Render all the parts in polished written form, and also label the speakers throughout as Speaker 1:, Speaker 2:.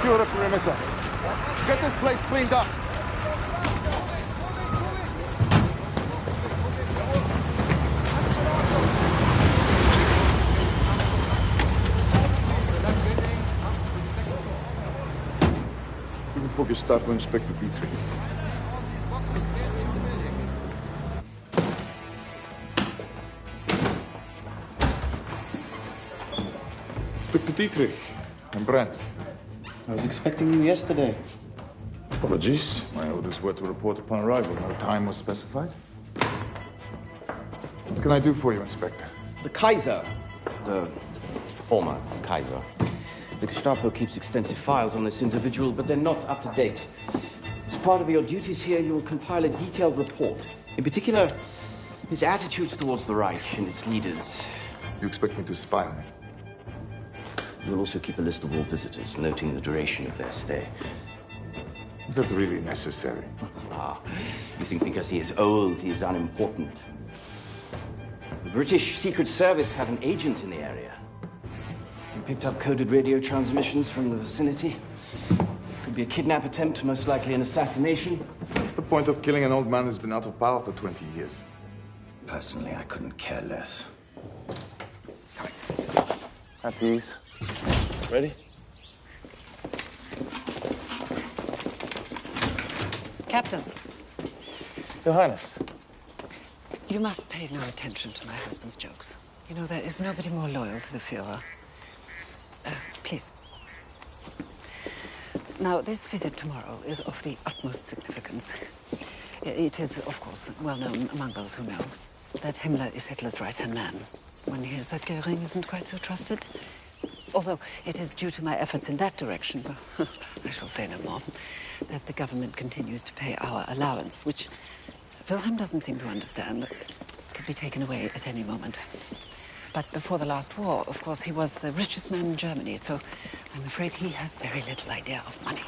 Speaker 1: secure the perimeter. Get this place cleaned up. Looking for Gestapo Inspector Dietrich. Inspector Dietrich, I'm Brandt.
Speaker 2: I was expecting you yesterday.
Speaker 1: Apologies. My orders were to report upon arrival. No time was specified. What can I do for you, Inspector?
Speaker 2: The Kaiser, the former Kaiser. The Gestapo keeps extensive files on this individual, but they're not up to date. As part of your duties here, you will compile a detailed report. In particular, his attitudes towards the Reich and its leaders.
Speaker 1: You expect me to spy on him?
Speaker 2: You will also keep a list of all visitors, noting the duration of their stay.
Speaker 1: Is that really necessary?
Speaker 2: You think because he is old, he is unimportant. The British Secret Service have an agent in the area. He picked up coded radio transmissions from the vicinity. Could be a kidnap attempt, most likely an assassination.
Speaker 1: What's the point of killing an old man who's been out of power for 20 years?
Speaker 2: Personally, I couldn't care less.
Speaker 1: At ease. Ready?
Speaker 3: Captain,
Speaker 1: Your Highness.
Speaker 3: you must pay no attention to my husband's jokes. You know, there is nobody more loyal to the Führer. Please. Now, this visit tomorrow is of the utmost significance. It is, of course, well known among those who know that Himmler is Hitler's right-hand man. One hears that Goering isn't quite so trusted. Although it is due to my efforts in that direction, well, I shall say no more, that the government continues to pay our allowance, which Wilhelm doesn't seem to understand, could be taken away at any moment. But before the last war, of course, he was the richest man in Germany, so I'm afraid he has very little idea of money.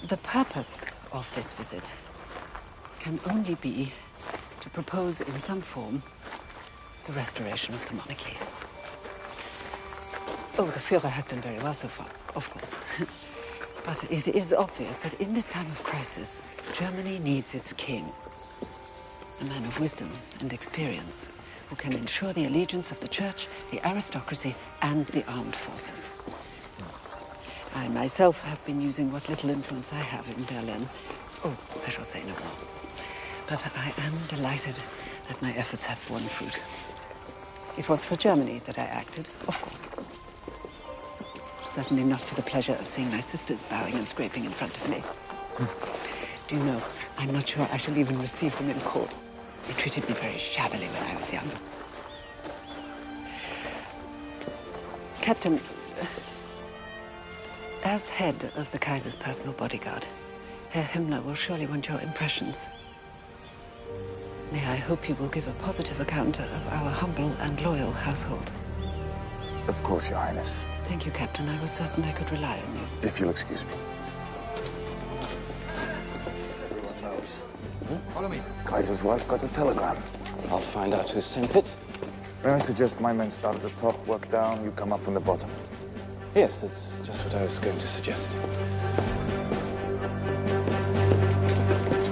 Speaker 3: The purpose of this visit can only be to propose in some form the restoration of the monarchy. Oh, the Führer has done very well so far, of course. But it is obvious that in this time of crisis, Germany needs its king. A man of wisdom and experience who can ensure the allegiance of the church, the aristocracy, and the armed forces. I myself have been using what little influence I have in Berlin. Oh, I shall say no more. But I am delighted that my efforts have borne fruit. It was for Germany that I acted, of course. Certainly not for the pleasure of seeing my sisters bowing and scraping in front of me. Do you know, I'm not sure I shall even receive them in court. They treated me very shabbily when I was young. Captain, as head of the Kaiser's personal bodyguard, Herr Himmler will surely want your impressions. May I hope you will give a positive account of our humble and loyal household.
Speaker 1: Of course, Your Highness.
Speaker 3: Thank you, Captain. I was certain I could rely on you.
Speaker 1: If you'll excuse me. Everyone knows.
Speaker 2: Follow me.
Speaker 1: Kaiser's wife got a telegram.
Speaker 2: I'll find out who sent it.
Speaker 1: May I suggest my men start at the top, work down, you come up from the bottom?
Speaker 2: Yes, that's just what I was going to suggest.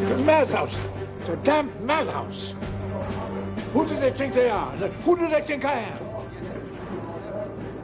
Speaker 4: It's a madhouse. It's a damn madhouse. Who do they think they are? Who do they think I am?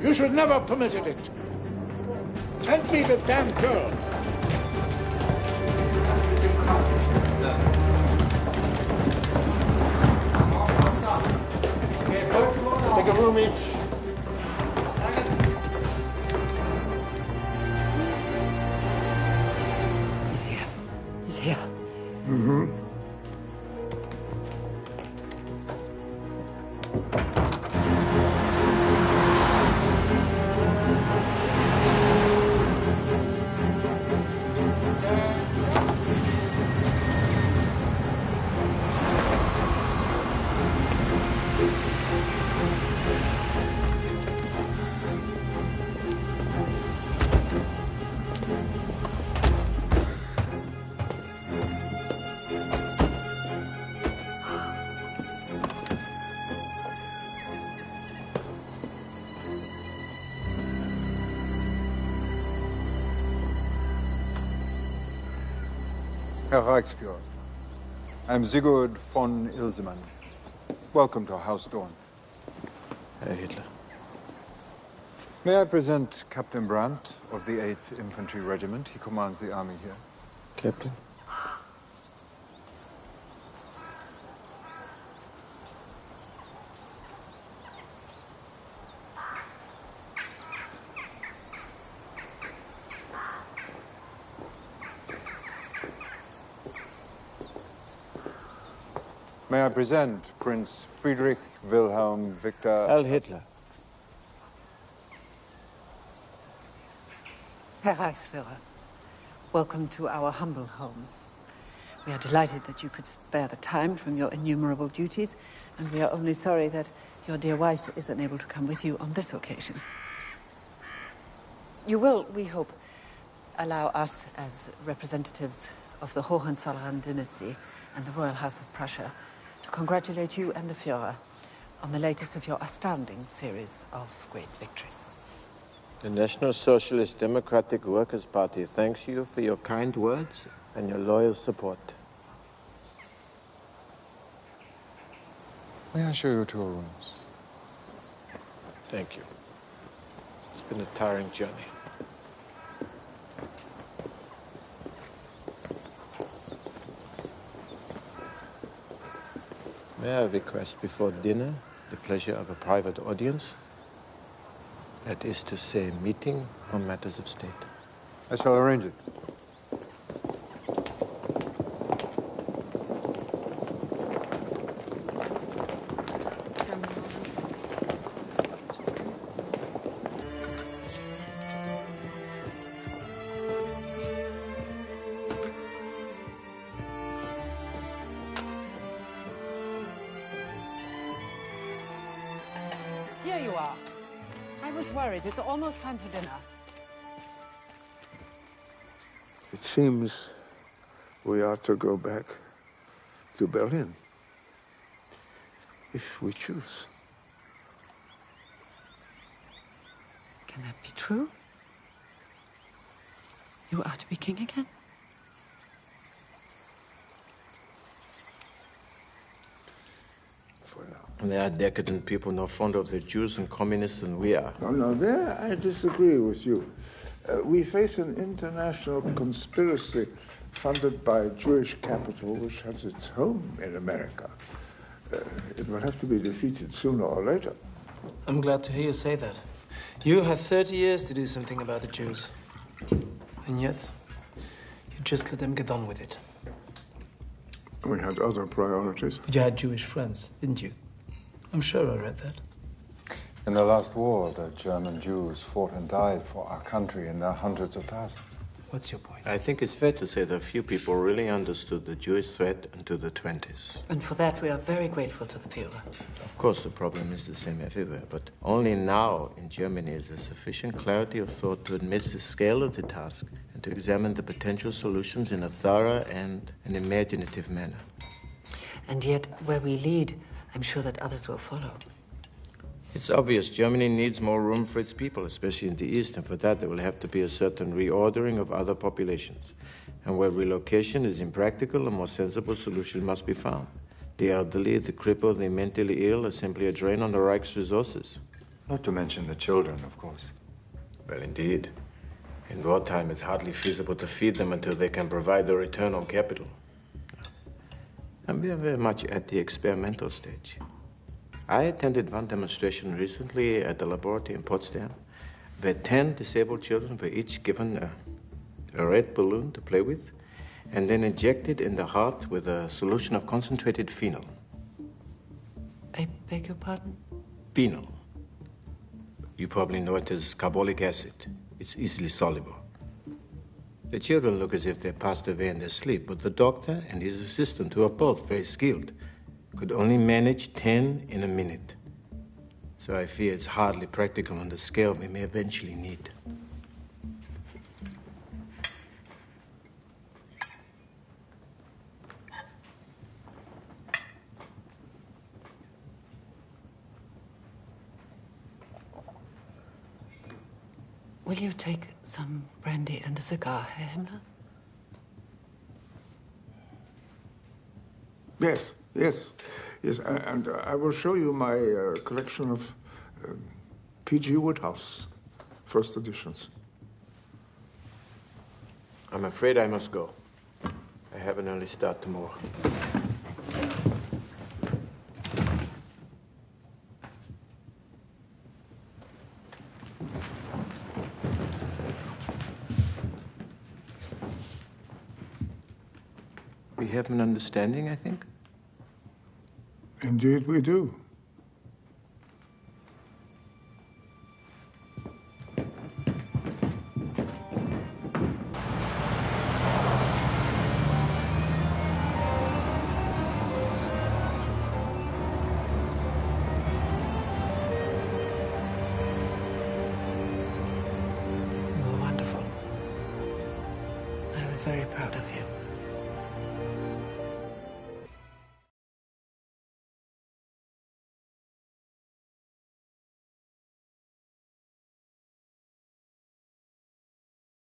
Speaker 4: You should never have permitted it. Send me the damn girl. Take a room each.
Speaker 3: He's here. He's here.
Speaker 4: Mm-hmm.
Speaker 5: Herr Reichsführer, I'm Sigurd von Ilsemann. Welcome to House Dorn.
Speaker 6: Herr Hitler.
Speaker 5: May I present Captain Brandt of the 8th Infantry Regiment? He commands the army here.
Speaker 6: Captain?
Speaker 5: May I present Prince Friedrich Wilhelm Victor...
Speaker 6: Heil Hitler.
Speaker 3: Herr Reichsführer, welcome to our humble home. We are delighted that you could spare the time from your innumerable duties, and we are only sorry that your dear wife is unable to come with you on this occasion. You will, we hope, allow us as representatives of the Hohenzollern dynasty and the Royal House of Prussia to congratulate you and the Führer on the latest of your astounding series of great victories.
Speaker 6: The National Socialist Democratic Workers' Party thanks you for your kind words and your loyal support.
Speaker 5: May I show you to your rooms?
Speaker 6: Thank you. It's been a tiring journey. May I request before dinner the pleasure of a private audience? That is to say, meeting on matters of state.
Speaker 5: I shall arrange it.
Speaker 3: Here you are. I was worried. It's almost time for dinner.
Speaker 4: It seems we are to go back to Berlin, if we choose.
Speaker 3: Can that be true? You are to be king again?
Speaker 4: For now.
Speaker 6: There are decadent people more fond of the Jews and communists than we are.
Speaker 4: No, there I disagree with you. We face an international conspiracy funded by Jewish capital which has its home in America. It will have to be defeated sooner or later.
Speaker 7: I'm glad to hear you say that. You had 30 years to do something about the Jews. And yet, you just let them get on with it.
Speaker 4: We had other priorities.
Speaker 7: But you had Jewish friends, didn't you? I'm sure I read that.
Speaker 5: In the last war, the German Jews fought and died for our country in their hundreds of thousands.
Speaker 7: What's your point?
Speaker 6: I think it's fair to say that few people really understood the Jewish threat until the 20s.
Speaker 3: And for that, we are very grateful to the Führer.
Speaker 6: Of course, the problem is the same everywhere, but only now in Germany is there sufficient clarity of thought to admit the scale of the task and to examine the potential solutions in a thorough and an imaginative manner.
Speaker 3: And yet, where we lead, I'm sure that others will follow.
Speaker 6: It's obvious Germany needs more room for its people, especially in the East, and for that there will have to be a certain reordering of other populations. And where relocation is impractical, a more sensible solution must be found. The elderly, the crippled, the mentally ill are simply a drain on the Reich's resources.
Speaker 5: Not to mention the children, of course.
Speaker 6: Well, indeed. In wartime, it's hardly feasible to feed them until they can provide the return on capital. And we are very much at the experimental stage. I attended one demonstration recently at the laboratory in Potsdam, where 10 disabled children were each given a red balloon to play with, and then injected in the heart with a solution of concentrated phenol.
Speaker 3: I beg your pardon?
Speaker 6: Phenol. You probably know it as carbolic acid. It's easily soluble. The children look as if they passed away in their sleep, but the doctor and his assistant, who are both very skilled, could only manage 10 in a minute. So I fear it's hardly practical on the scale we may eventually need.
Speaker 3: Will you take some brandy and a cigar, Herr Himmler?
Speaker 4: Yes, yes, yes. And I will show you my collection of P.G. Wodehouse first editions.
Speaker 6: I'm afraid I must go. I have an early start tomorrow. We have an understanding, I think?
Speaker 4: Indeed we do.
Speaker 3: You were wonderful. I was very proud of you.